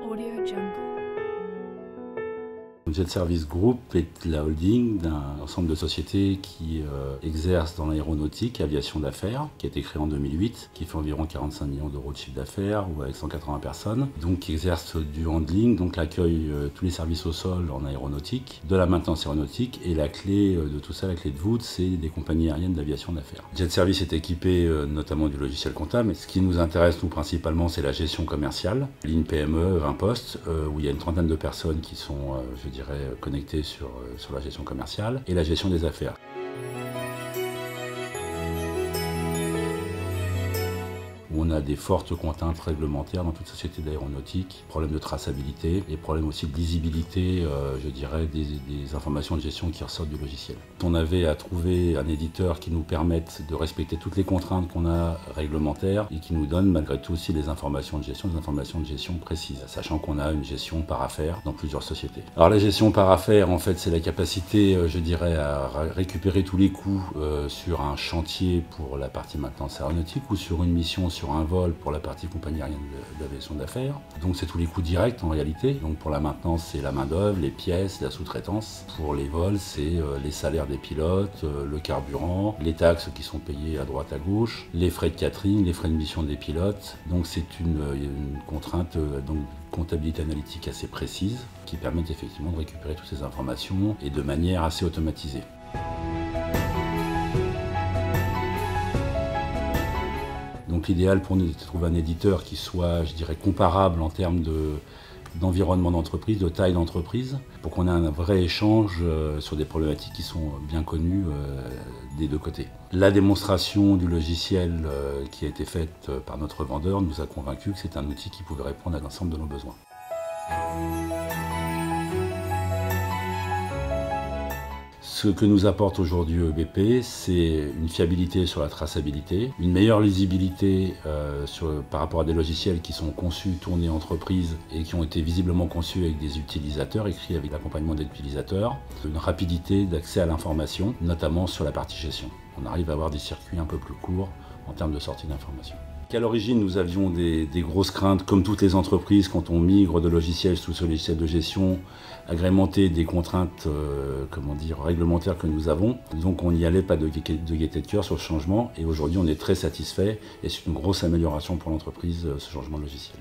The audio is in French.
AudioJungle. Jet Service Group est la holding d'un ensemble de sociétés qui exercent dans l'aéronautique, aviation d'affaires, qui a été créée en 2008, qui fait environ 45 millions d'euros de chiffre d'affaires, ou avec 180 personnes, donc qui exerce du handling, donc l'accueil tous les services au sol en aéronautique, de la maintenance aéronautique, et la clé de tout ça, la clé de voûte, c'est des compagnies aériennes d'aviation d'affaires. Jet Service est équipé notamment du logiciel comptable, mais ce qui nous intéresse nous principalement, c'est la gestion commerciale, ligne PME, 20 postes, où il y a une trentaine de personnes qui sont, je dirais, connectés sur la gestion commerciale et la gestion des affaires. On a des fortes contraintes réglementaires dans toute société d'aéronautique, problème de traçabilité et problème aussi de lisibilité, je dirais, des informations de gestion qui ressortent du logiciel. On avait à trouver un éditeur qui nous permette de respecter toutes les contraintes qu'on a réglementaires et qui nous donne malgré tout aussi des informations de gestion précises, sachant qu'on a une gestion par affaire dans plusieurs sociétés. Alors la gestion par affaire, en fait, c'est la capacité, je dirais, à récupérer tous les coûts sur un chantier pour la partie maintenance aéronautique ou sur une mission sur un vol pour la partie compagnie aérienne d'aviation d'affaires. Donc c'est tous les coûts directs en réalité. Donc pour la maintenance, c'est la main-d'œuvre, les pièces, la sous-traitance. Pour les vols, c'est les salaires des pilotes, le carburant, les taxes qui sont payées à droite à gauche, les frais de catering, les frais de mission des pilotes. Donc c'est une contrainte donc comptabilité analytique assez précise qui permet effectivement de récupérer toutes ces informations et de manière assez automatisée. Donc l'idéal pour nous, c'est de trouver un éditeur qui soit, je dirais, comparable en termes d'environnement d'entreprise, de taille d'entreprise, pour qu'on ait un vrai échange sur des problématiques qui sont bien connues des deux côtés. La démonstration du logiciel qui a été faite par notre vendeur nous a convaincus que c'est un outil qui pouvait répondre à l'ensemble de nos besoins. Ce que nous apporte aujourd'hui EBP, c'est une fiabilité sur la traçabilité, une meilleure lisibilité par rapport à des logiciels qui sont conçus, tournés entreprise et qui ont été visiblement conçus avec des utilisateurs, écrits avec l'accompagnement des utilisateurs, une rapidité d'accès à l'information, notamment sur la partie gestion. On arrive à avoir des circuits un peu plus courts en termes de sortie d'informations. À l'origine, nous avions des grosses craintes, comme toutes les entreprises, quand on migre de logiciels sous ce logiciel de gestion, agrémenté des contraintes réglementaires que nous avons. Donc on n'y allait pas de gaieté de cœur sur le changement, et aujourd'hui on est très satisfait, et c'est une grosse amélioration pour l'entreprise, ce changement de logiciel.